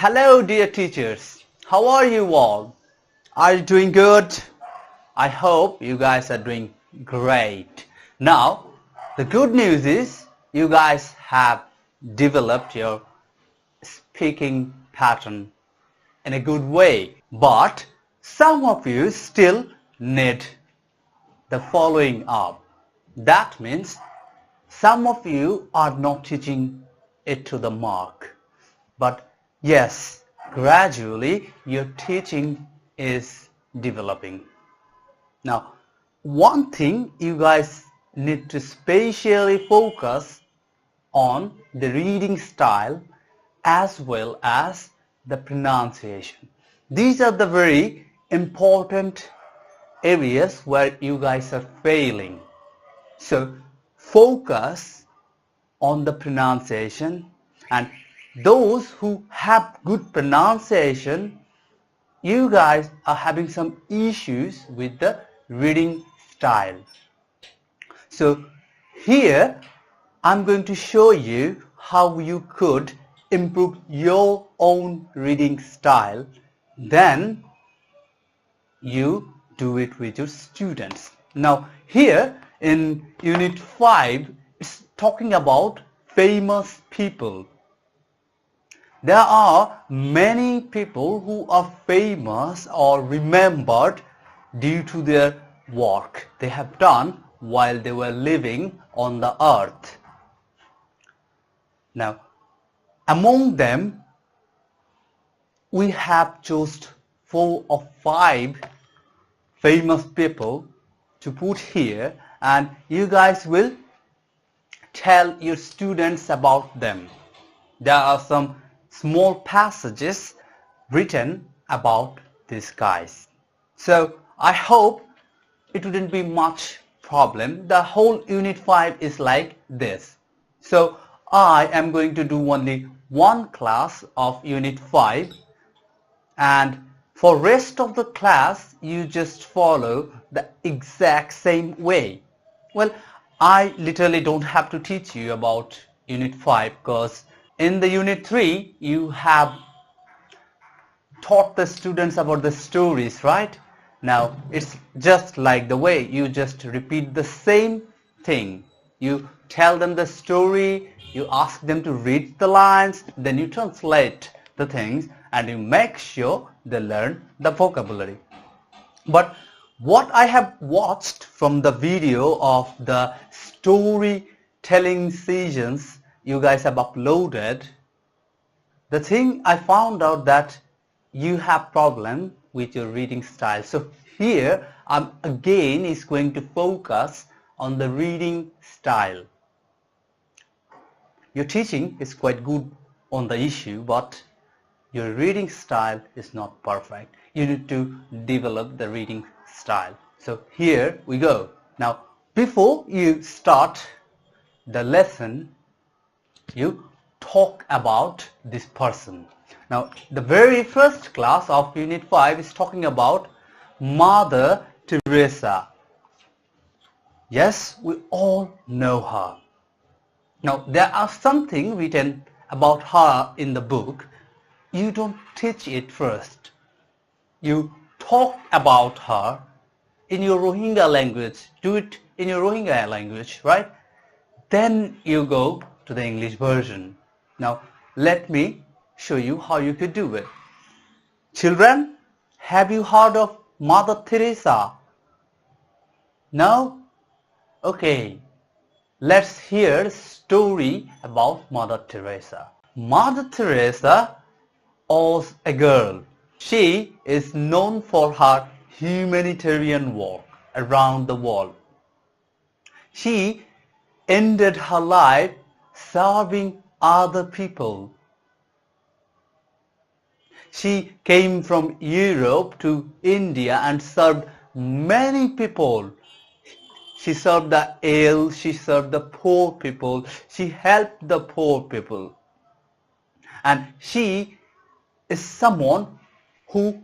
Hello dear teachers, how are you all? Are you doing good? I hope you guys are doing great. Now, the good news is you guys have developed your speaking pattern in a good way. But some of you still need the following up. That means some of you are not teaching it to the mark. But yes, gradually your teaching is developing. Now, one thing you guys need to specially focus on the reading style as well as the pronunciation. These are the very important areas where you guys are failing. So focus on the pronunciation, and those who have good pronunciation, you guys are having some issues with the reading style. So here I'm going to show you how you could improve your own reading style. Then you do it with your students. Now here in Unit 5, it's talking about famous people. There are many people who are famous or remembered due to their work they have done while they were living on the earth. Now, among them, we have chosen 4 or 5 famous people to put here, and you guys will tell your students about them. There are some small passages written about these guys. So I hope it wouldn't be much problem. The whole Unit 5 is like this. So I am going to do only one class of Unit 5, and for rest of the class you just follow the exact same way. Well, I literally don't have to teach you about Unit 5 because in the Unit 3 you have taught the students about the stories, right? Now it's just like the way you just repeat the same thing. You tell them the story, you ask them to read the lines, then you translate the things and you make sure they learn the vocabulary. But what I have watched from the video of the storytelling sessions you guys have uploaded, the thing I found out that you have problem with your reading style. So here I'm again is going to focus on the reading style. Your teaching is quite good on the issue, but your reading style is not perfect. You need to develop the reading style. So here we go. Now before you start the lesson, you talk about this person. Now the very first class of Unit 5 is talking about Mother Teresa. Yes, we all know her. Now there are something written about her in the book. You don't teach it first. You talk about her in your Rohingya language. Do it in your Rohingya language, right? Then you go to the English version. Now let me show you how you could do it. Children, have you heard of Mother Teresa? No? Okay. Let's hear a story about Mother Teresa. Mother Teresa was a girl. She is known for her humanitarian work around the world. She ended her life serving other people. She came from Europe to India and served many people. She served the ill, she served the poor people, she helped the poor people. And she is someone who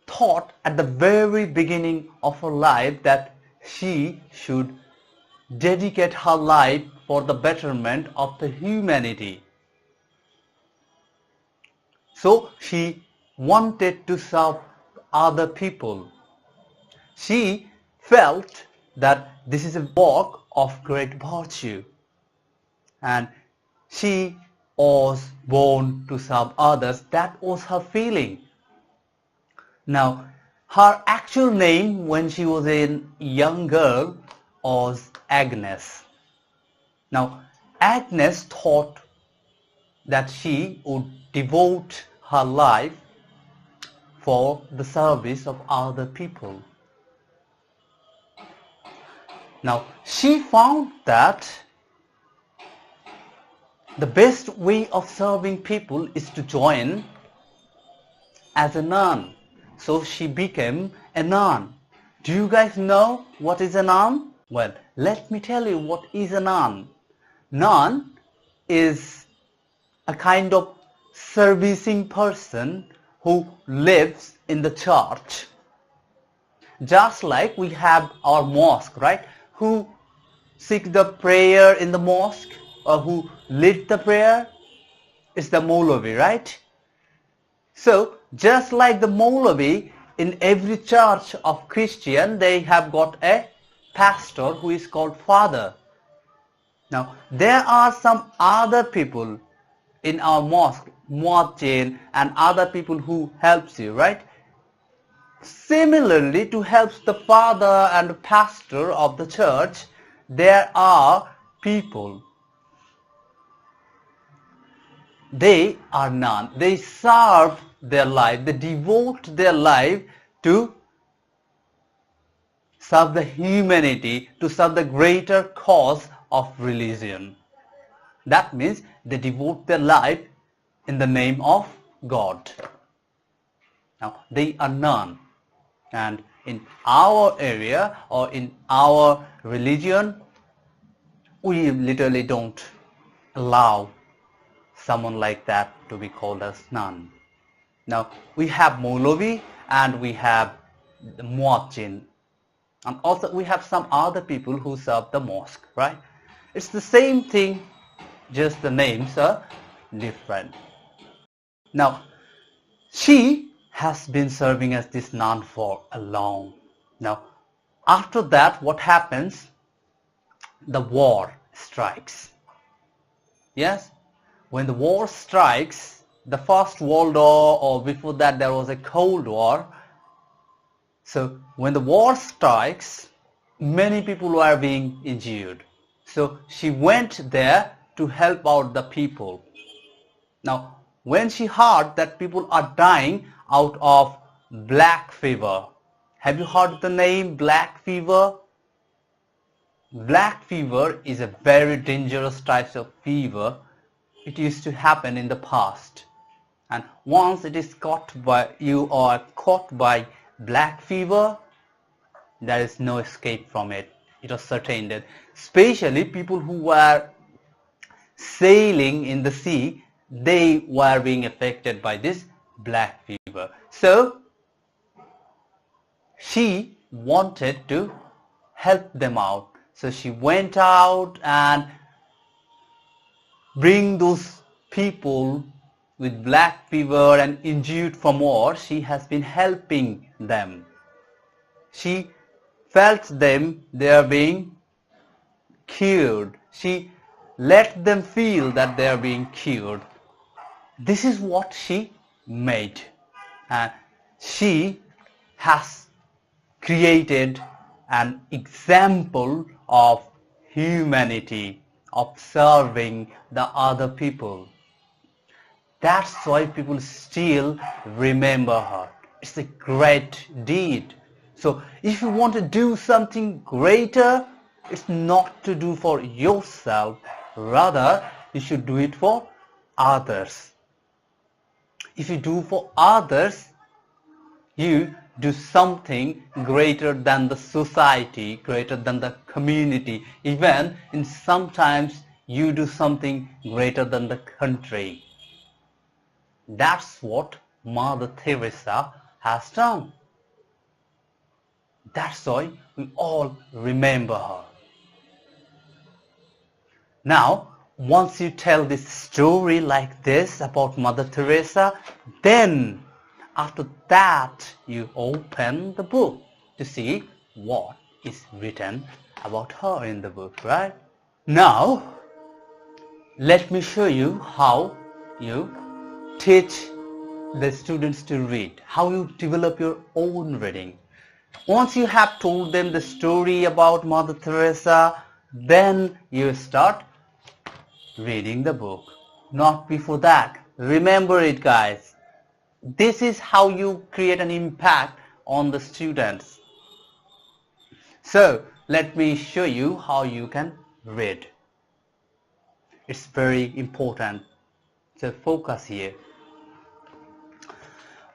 thought at the very beginning of her life that she should dedicate her life for the betterment of the humanity. So she wanted to serve other people. She felt that this is a work of great virtue, and she was born to serve others. That was her feeling. Now, her actual name when she was a young girl was Agnes. Now, Agnes thought that she would devote her life for the service of other people. Now, she found that the best way of serving people is to join as a nun. So she became a nun. Do you guys know what is a nun? Well, let me tell you what is a nun. Nun is a kind of servicing person who lives in the church. Just like we have our mosque, right? Who seek the prayer in the mosque or who lead the prayer? It's the Maulavi, right? So just like the Maulavi, in every church of Christian, they have got a pastor who is called father. Now, there are some other people in our mosque, muazzin, and other people who helps you, right? Similarly, to help the father and pastor of the church, there are people. They are none. They serve their life. They devote their life to serve the humanity, to serve the greater cause of religion. That means they devote their life in the name of God. Now, they are none. And in our area or in our religion, we literally don't allow someone like that to be called as nun. Now, we have Maulavi and we have the Muazzin. And also we have some other people who serve the mosque, right? It's the same thing, just the names are different. Now, she has been serving as this nun for a long. Now, after that, what happens? The war strikes. Yes? When the war strikes, the First World War, or before that there was a Cold War. So when the war strikes, many people were being injured. So she went there to help out the people. Now, when she heard that people are dying out of black fever, have you heard the name black fever? Black fever is a very dangerous type of fever. It used to happen in the past. And once it is caught by you or caught by black fever, there is no escape from it. It was certain that especially people who were sailing in the sea, they were being affected by this black fever. So she wanted to help them out. So she went out and bring those people with black fever and injured from war. She has been helping them. She felt them, they are being cured. She let them feel that they are being cured. This is what she made, and she has created an example of humanity, of serving the other people. That's why people still remember her. It's a great deed. So if you want to do something greater, it's not to do for yourself. Rather, you should do it for others. If you do for others, you do something greater than the society, greater than the community. Even in sometimes you do something greater than the country. That's what Mother Teresa has done. That's why we all remember her. Now, once you tell this story like this about Mother Teresa, then after that you open the book to see what is written about her in the book, right? Now, let me show you how you teach the students to read, how you develop your own reading. Once you have told them the story about Mother Teresa, then you start reading the book. Not before that. Remember it, guys. This is how you create an impact on the students. So, let me show you how you can read. It's very important. So, focus here.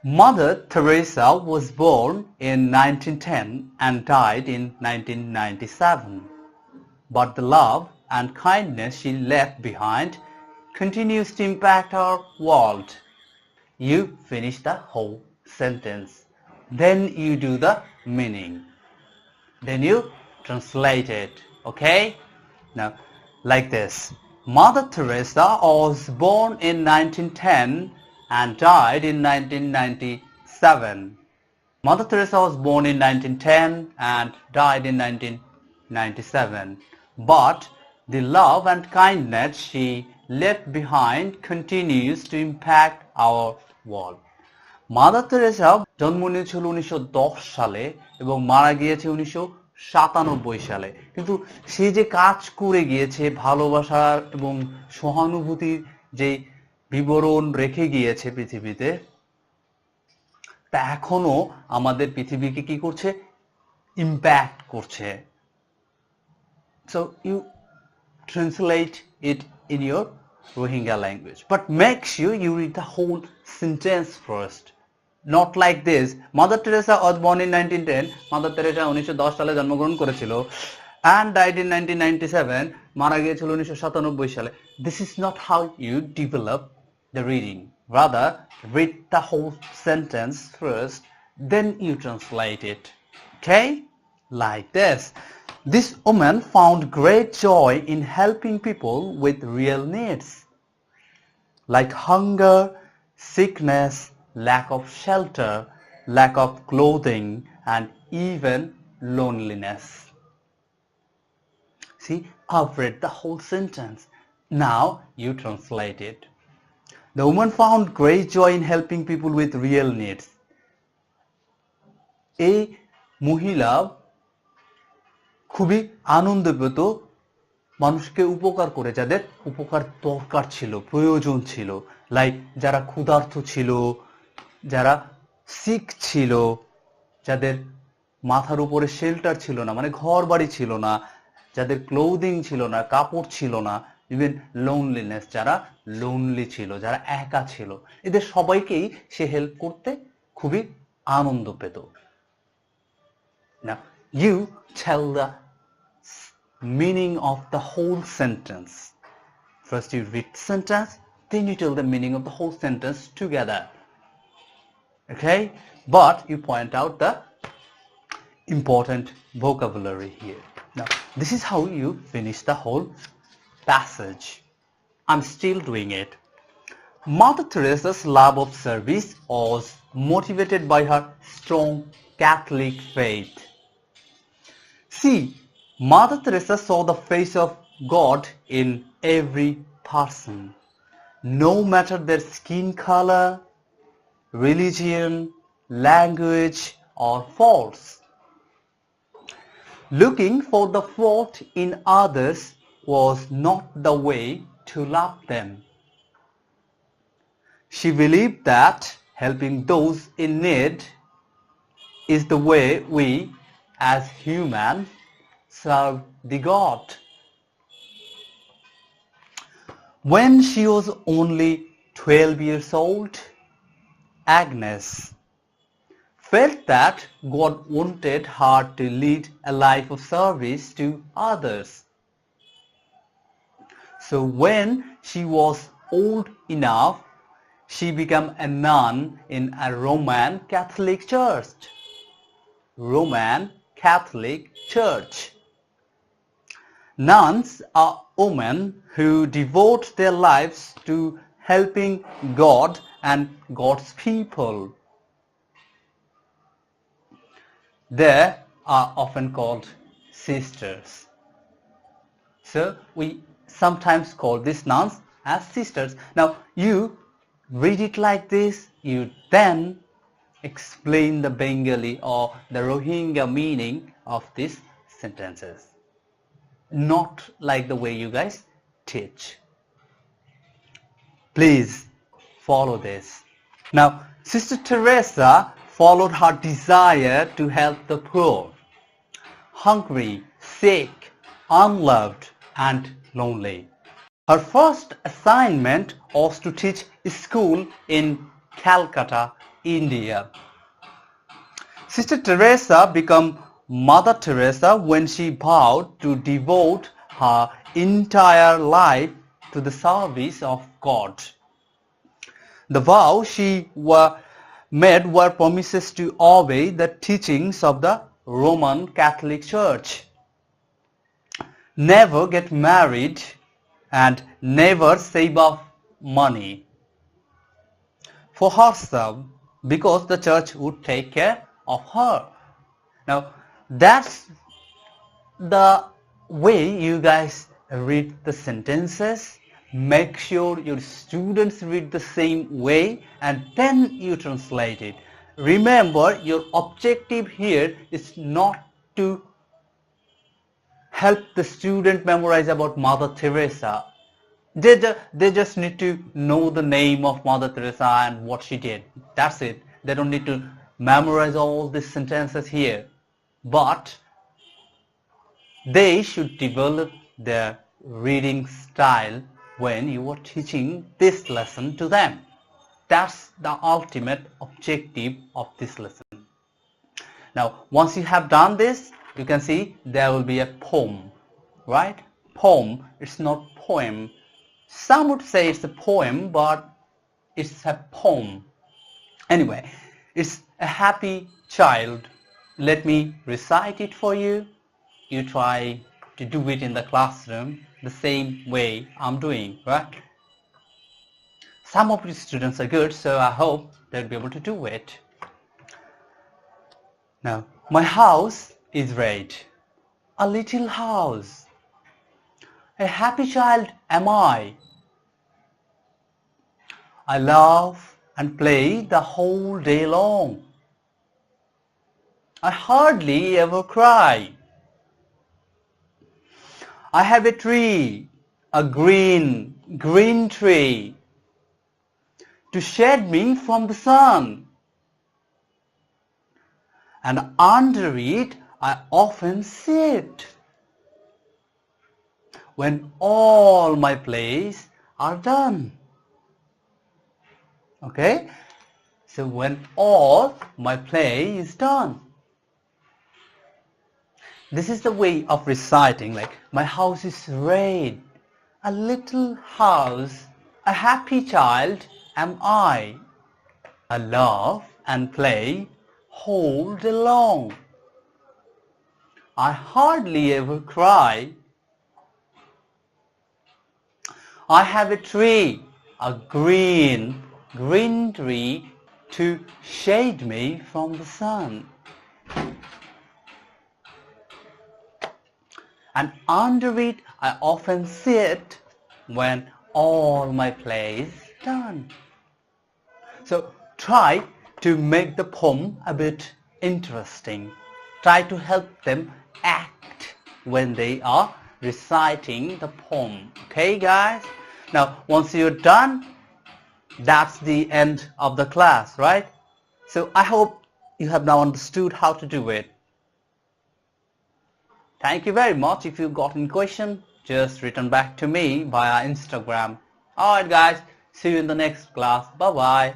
Mother Teresa was born in 1910 and died in 1997. But the love and kindness she left behind continues to impact our world. You finish the whole sentence. Then you do the meaning. Then you translate it. Okay? Now, like this. Mother Teresa was born in 1910 and died in 1997. Mother Teresa was born in 1910 and died in 1997. But the love and kindness she left behind continues to impact our world. Mother Teresa জন্ম নিয়েছিল 1910 সালে এবং মারা গিয়েছে 1997 সালে। কিন্তু সে যে কাজ করে গিয়েছে, ভালোবাসা এবং সহানুভূতির যে বিবরণ রেখে গিয়েছে পৃথিবীতে, তা এখনো আমাদের পৃথিবীকে কি করছে? ইম্প্যাক্ট করছে। So you translate it in your Rohingya language. But make sure you read the whole sentence first. Not like this. Mother Teresa was born in 1910. Mother Teresa 1910 সালে জন্মগ্রহণ করেছিল and died in 1997. মারা গিয়েছিল 1997 সালে. This is not how you develop the reading. Rather, read the whole sentence first, then you translate it. Okay? Like this. This woman found great joy in helping people with real needs, like hunger, sickness, lack of shelter, lack of clothing, and even loneliness. See, I've read the whole sentence. Now you translate it. The woman found great joy in helping people with real needs. A মহিলা খুবই আনন্দ পেত মানুষকে উপকার করে, যাদের উপকার দরকার ছিল, প্রয়োজন ছিল, লাইক যারা ক্ষুধার্ত ছিল, যারা সিক ছিল, যাদের মাথার উপরে শেল্টার ছিল না, মানে ঘর বাড়ি ছিল না, যাদের ক্লোদিং ছিল না, কাপড় ছিল না, ইভেন লোনলিনেস, যারা লোনলি ছিল, যারা একা ছিল, এদের সবাইকেই সে হেল্প করতে খুবই আনন্দ পেত। Now you tell the meaning of the whole sentence. First you read the sentence, then you tell the meaning of the whole sentence together. Okay? But you point out the important vocabulary here. Now, this is how you finish the whole passage. I'm still doing it. Mother Teresa's love of service was motivated by her strong Catholic faith. See, Mother Teresa saw the face of God in every person, no matter their skin color, religion, language, or faults. Looking for the fault in others was not the way to love them. She believed that helping those in need is the way we, as humans, serve the God. When she was only 12 years old, Agnes felt that God wanted her to lead a life of service to others. So when she was old enough, she became a nun in a Roman Catholic church. Roman Catholic Church. Nuns are women who devote their lives to helping God and God's people. They are often called sisters. So we sometimes call these nuns as sisters. Now you read it like this, you then explain the Bengali or the Rohingya meaning of these sentences. Not like the way you guys teach. Please follow this. Now, Sister Teresa followed her desire to help the poor, hungry, sick, unloved, and lonely. Her first assignment was to teach school in Calcutta, India. Sister Teresa became Mother Teresa when she vowed to devote her entire life to the service of God. The vow she made were promises to obey the teachings of the Roman Catholic Church, never get married, and never save up money for herself because the church would take care of her. Now that's the way you guys read the sentences. Make sure your students read the same way and then you translate it. Remember, your objective here is not to help the student memorize about Mother Teresa. They just need to know the name of Mother Teresa and what she did. That's it. They don't need to memorize all these sentences here. But they should develop their reading style when you are teaching this lesson to them. That's the ultimate objective of this lesson. Now, once you have done this, you can see there will be a poem, right? Poem, it's not poem. Some would say it's a poem, but it's a poem. Anyway, it's a happy child. Let me recite it for you. You try to do it in the classroom the same way I'm doing, right? Some of the students are good, so I hope they'll be able to do it. Now, my house is red, a little house. A happy child am I. I laugh and play the whole day long. I hardly ever cry. I have a tree, a green tree, to shade me from the sun. And under it I often sit when all my plays are done. Okay? So when all my play is done. This is the way of reciting, like, my house is red, a little house, a happy child am I. I laugh and play whole day long. I hardly ever cry. I have a tree, a green tree, to shade me from the sun. And under it I often sit when all my play is done. So try to make the poem a bit interesting. Try to help them act when they are reciting the poem. Okay, guys? Now, once you're done, that's the end of the class, right? So I hope you have now understood how to do it. Thank you very much. If you got any question, just return back to me via Instagram. Alright guys, see you in the next class. Bye bye.